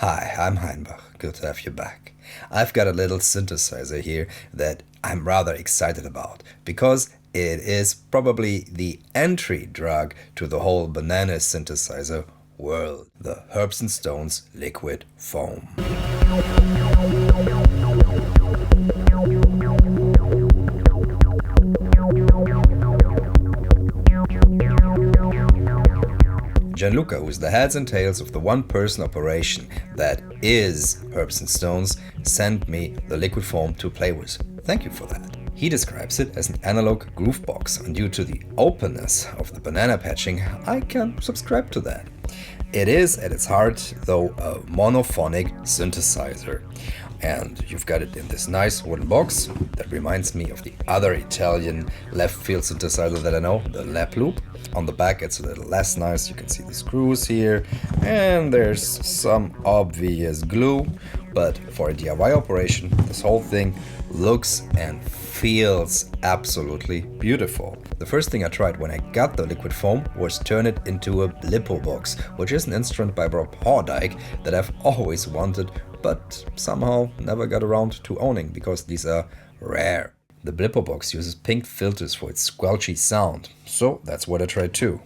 Hi, I'm Heinbach. Good to have you back. I've got a little synthesizer here that I'm rather excited about because it is probably the entry drug to the whole banana synthesizer world. The Herbs and Stones liquid foam. Gianluca, who is the heads and tails of the one-person operation that is Herbs and Stones, sent me the liquid foam to play with. Thank you for that. He describes it as an analog groove box, and due to the openness of the banana patching, I can subscribe to that. It is, at its heart, though, a monophonic synthesizer. And you've got it in this nice wooden box that reminds me of the other Italian left field synthesizer that I know, the lap loop. On the back it's a little less nice, you can see the screws here, and there's some obvious glue, but for a DIY operation this whole thing looks and feels absolutely beautiful. The first thing I tried when I got the liquid foam was turn it into a Blippar box, which is an instrument by Rob Hordyke that I've always wanted but somehow never got around to owning because these are rare. The Blippar box uses pink filters for its squelchy sound, so that's what I tried too.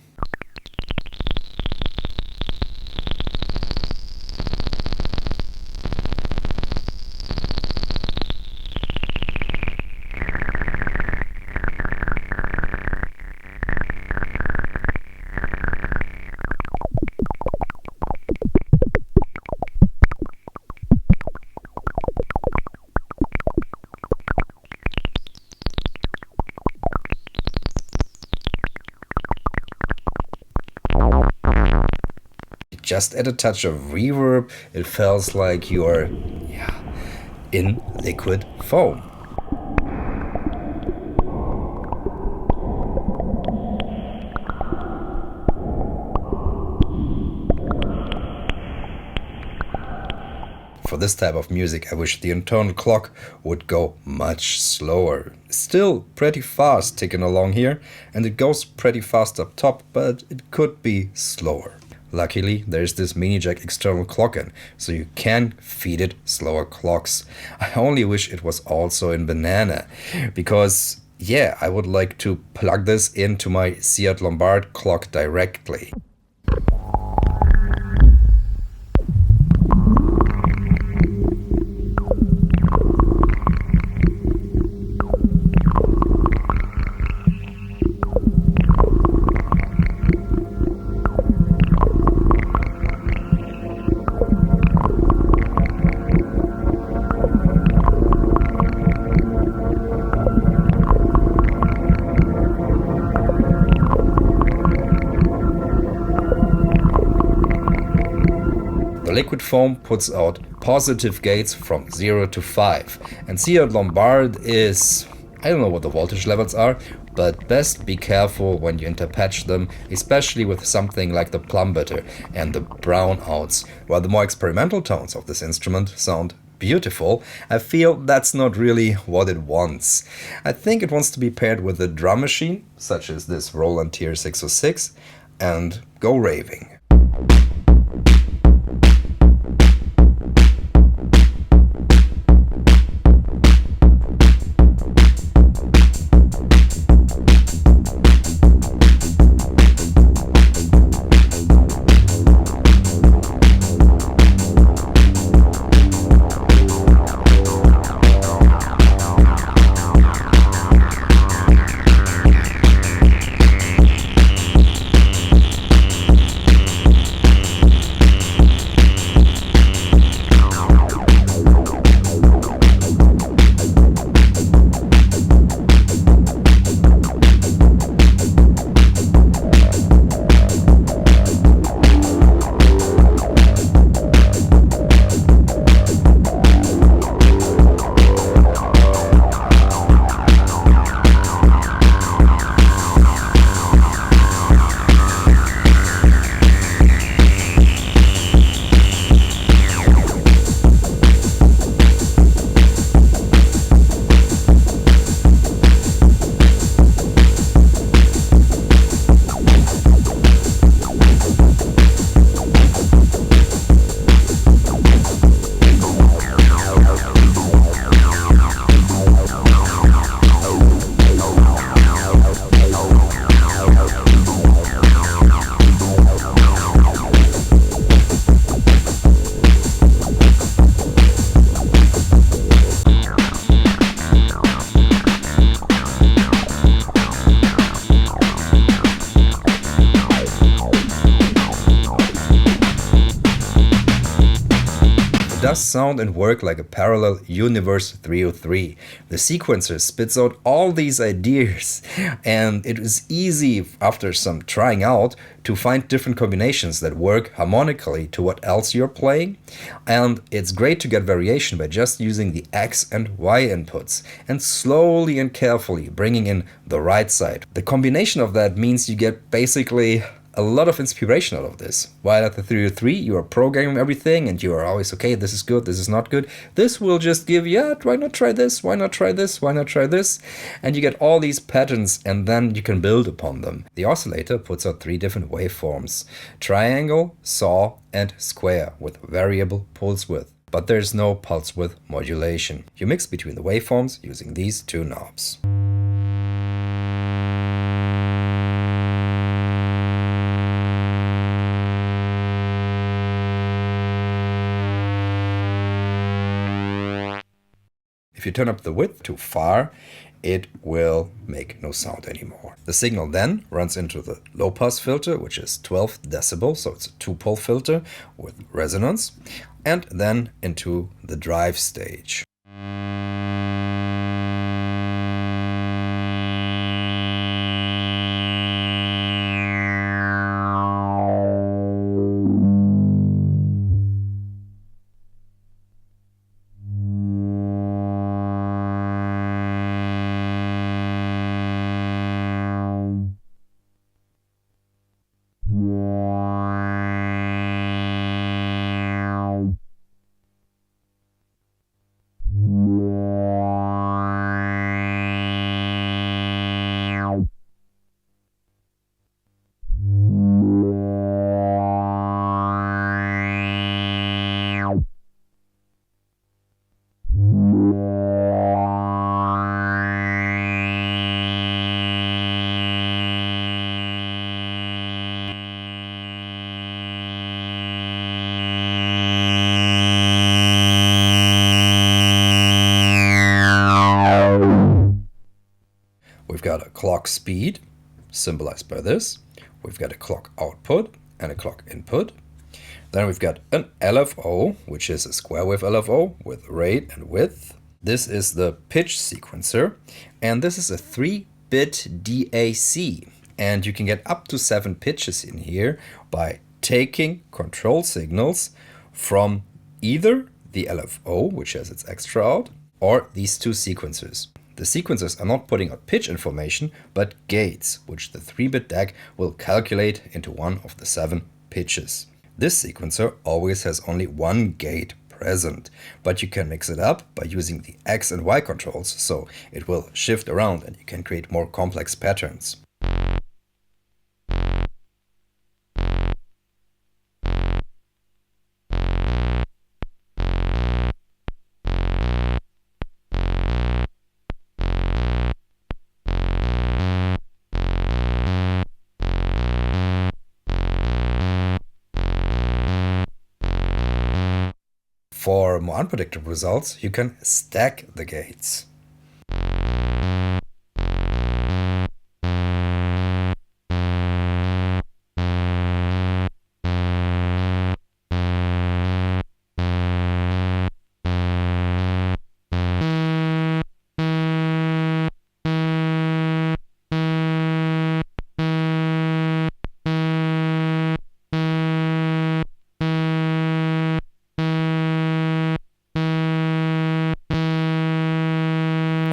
Just add a touch of reverb, it feels like you're in liquid foam. For this type of music, I wish the internal clock would go much slower. Still pretty fast ticking along here, and it goes pretty fast up top, but it could be slower. Luckily, there's this mini jack external clock in, so you can feed it slower clocks. I only wish it was also in banana, because yeah, I would like to plug this into my Seat Lombard clock directly. The liquid foam puts out positive gates from 0 to 5, and Seat Lombard is, I don't know what the voltage levels are, but best be careful when you interpatch them, especially with something like the plum bitter and the brownouts. While the more experimental tones of this instrument sound beautiful, I feel that's not really what it wants. I think it wants to be paired with a drum machine, such as this Roland TB-306, and go raving. does sound and work like a parallel universe 303. The sequencer spits out all these ideas, and it is easy after some trying out to find different combinations that work harmonically to what else you're playing. And it's great to get variation by just using the X and Y inputs and slowly and carefully bringing in the right side. The combination of that means you get basically a lot of inspiration out of this. While at the 303 you are programming everything and you are always, okay, this is good, this is not good. This will just give you, yeah, why not try this, why not try this, why not try this? And you get all these patterns and then you can build upon them. The oscillator puts out 3 different waveforms: triangle, saw, and square with variable pulse width. But there's no pulse width modulation. You mix between the waveforms using these 2 knobs. If you turn up the width too far, it will make no sound anymore. The signal then runs into the low pass filter, which is 12 decibels, so it's a 2-pole filter with resonance, and then into the drive stage. We've got a clock speed, symbolized by this. We've got a clock output and a clock input. Then we've got an LFO, which is a square wave LFO with rate and width. This is the pitch sequencer, and this is a 3-bit DAC. And you can get up to 7 pitches in here by taking control signals from either the LFO, which has its extra out, or these 2 sequencers. The sequencers are not putting out pitch information, but gates, which the 3-bit DAC will calculate into one of the 7 pitches. This sequencer always has only 1 gate present, but you can mix it up by using the X and Y controls, so it will shift around and you can create more complex patterns. For more unpredictable results, you can stack the gates.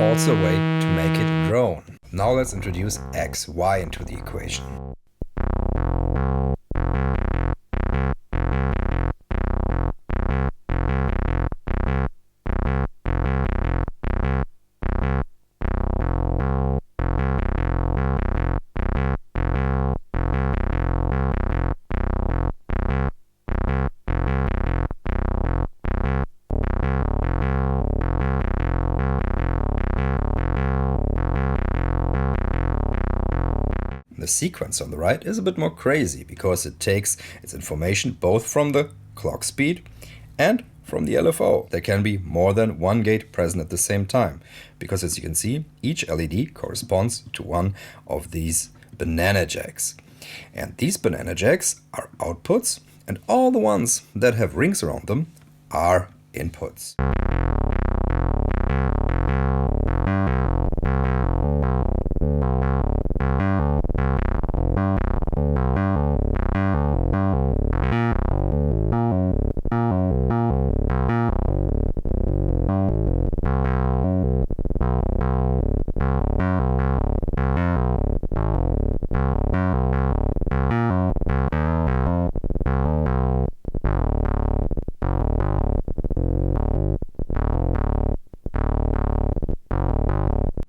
Also a way to make it drone. Now let's introduce X, Y into the equation. The sequence on the right is a bit more crazy because it takes its information both from the clock speed and from the LFO. There can be more than 1 gate present at the same time because, as you can see, each LED corresponds to one of these banana jacks. And these banana jacks are outputs, and all the ones that have rings around them are inputs.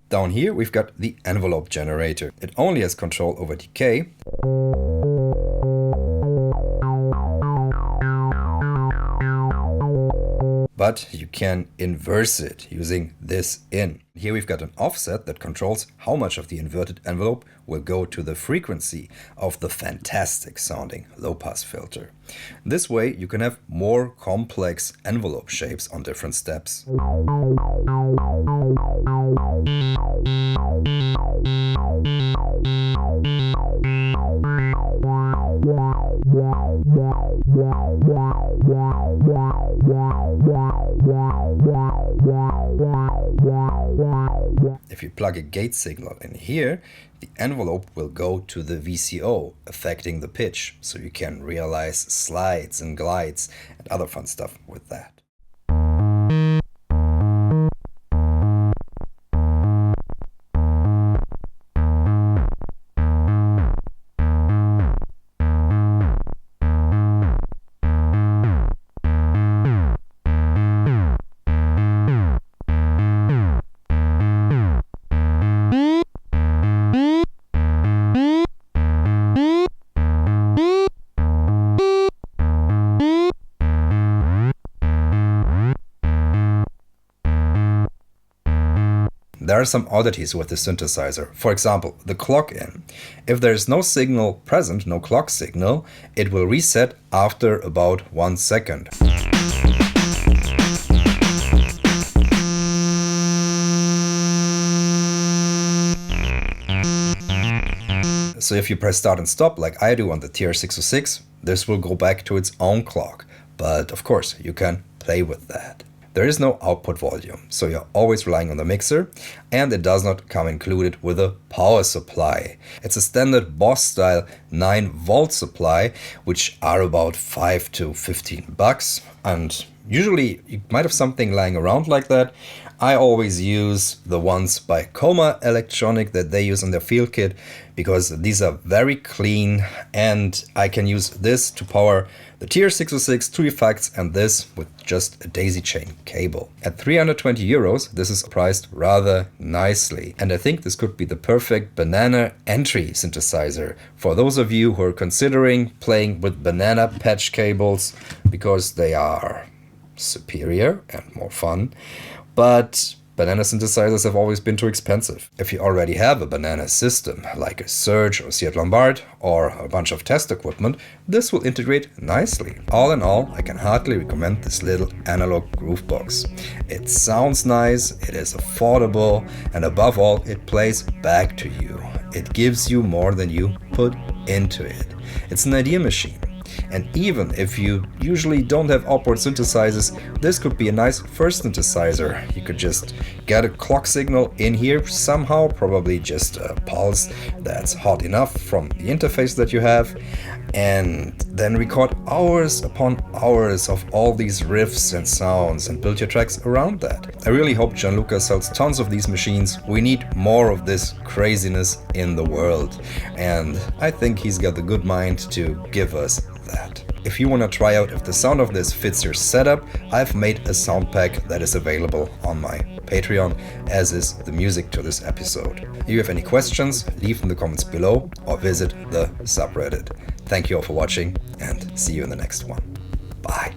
Down here we've got the envelope generator. It only has control over decay. But you can inverse it using this in. Here we've got an offset that controls how much of the inverted envelope will go to the frequency of the fantastic sounding low-pass filter. This way you can have more complex envelope shapes on different steps. If you plug a gate signal in here, the envelope will go to the VCO, affecting the pitch, so you can realize slides and glides and other fun stuff with that. There are some oddities with the synthesizer. For example, the clock in. If there is no signal present, no clock signal, it will reset after about 1 second. So if you press start and stop like I do on the TR-606, this will go back to its own clock. But of course, you can play with that. There is no output volume, so you're always relying on the mixer, and it does not come included with a power supply. It's a standard Boss style 9-volt supply, which are about 5 to 15 bucks, and usually you might have something lying around like that. I always use the ones by Coma Electronic that they use in their field kit, because these are very clean, and I can use this to power the TR-606, 2 effects, and this with just a daisy chain cable. At 320 euros, this is priced rather nicely, and I think this could be the perfect banana entry synthesizer for those of you who are considering playing with banana patch cables, because they are superior and more fun. But banana synthesizers have always been too expensive. If you already have a banana system, like a Surge or Seat Lombard, or a bunch of test equipment, this will integrate nicely. All in all, I can heartily recommend this little analog groove box. It sounds nice, it is affordable, and above all, it plays back to you. It gives you more than you put into it. It's an idea machine. And even if you usually don't have outboard synthesizers, this could be a nice first synthesizer. You could just get a clock signal in here somehow, probably just a pulse that's hot enough from the interface that you have, and then record hours upon hours of all these riffs and sounds and build your tracks around that. I really hope Gianluca sells tons of these machines. We need more of this craziness in the world, and I think he's got the good mind to give us that. If you want to try out if the sound of this fits your setup, I've made a sound pack that is available on my Patreon, as is the music to this episode. If you have any questions, leave in the comments below or visit the subreddit. Thank you all for watching, and see you in the next one. Bye.